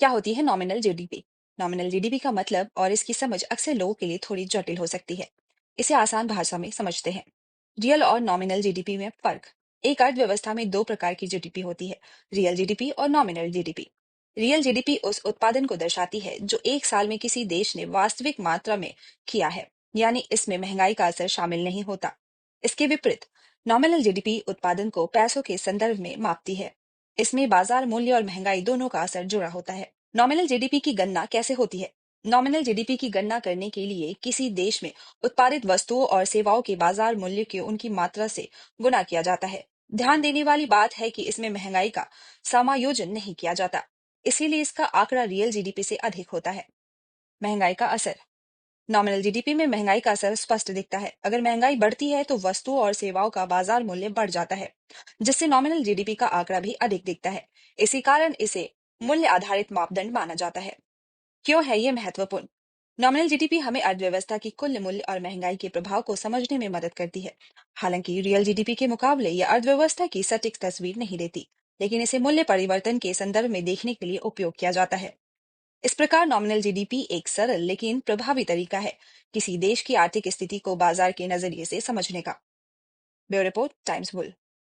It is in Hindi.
क्या होती है नॉमिनल जीडीपी? नॉमिनल जीडीपी का मतलब और इसकी समझ अक्सर लोगों के लिए थोड़ी जटिल हो सकती है। इसे आसान भाषा में समझते हैं। रियल और नॉमिनल जीडीपी में फर्क। एक अर्थव्यवस्था में दो प्रकार की जीडीपी होती है, रियल जीडीपी और नॉमिनल जीडीपी। रियल जीडीपी उस उत्पादन को दर्शाती है जो एक साल में किसी देश ने वास्तविक मात्रा में किया है, यानी इसमें महंगाई का असर शामिल नहीं होता। इसके विपरीत नॉमिनल जीडीपी उत्पादन को पैसों के संदर्भ में मापती है। इसमें बाजार मूल्य और महंगाई दोनों का असर जुड़ा होता है। नॉमिनल जीडीपी की गणना कैसे होती है? नॉमिनल जीडीपी की गणना करने के लिए किसी देश में उत्पादित वस्तुओं और सेवाओं के बाजार मूल्य के उनकी मात्रा से गुणा किया जाता है। ध्यान देने वाली बात है कि इसमें महंगाई का समायोजन नहीं किया जाता, इसीलिए इसका आंकड़ा रियल जीडीपी से अधिक होता है। महंगाई का असर। नॉमिनल जीडीपी में महंगाई का असर स्पष्ट दिखता है। अगर महंगाई बढ़ती है तो वस्तुओं और सेवाओं का बाजार मूल्य बढ़ जाता है, जिससे नॉमिनल जीडीपी का आंकड़ा भी अधिक दिखता है। इसी कारण इसे मूल्य आधारित मापदंड माना जाता है। क्यों है ये महत्वपूर्ण? नॉमिनल जीडीपी हमें अर्थव्यवस्था की कुल मूल्य और महंगाई के प्रभाव को समझने में मदद करती है। हालांकि रियल जीडीपी के मुकाबले यह अर्थव्यवस्था की सटीक तस्वीर नहीं देती, लेकिन इसे मूल्य परिवर्तन के संदर्भ में देखने के लिए उपयोग किया जाता है। इस प्रकार नॉमिनल जीडीपी एक सरल लेकिन प्रभावी तरीका है किसी देश की आर्थिक स्थिति को बाजार के नजरिए से समझने का। Bureau report, times bull.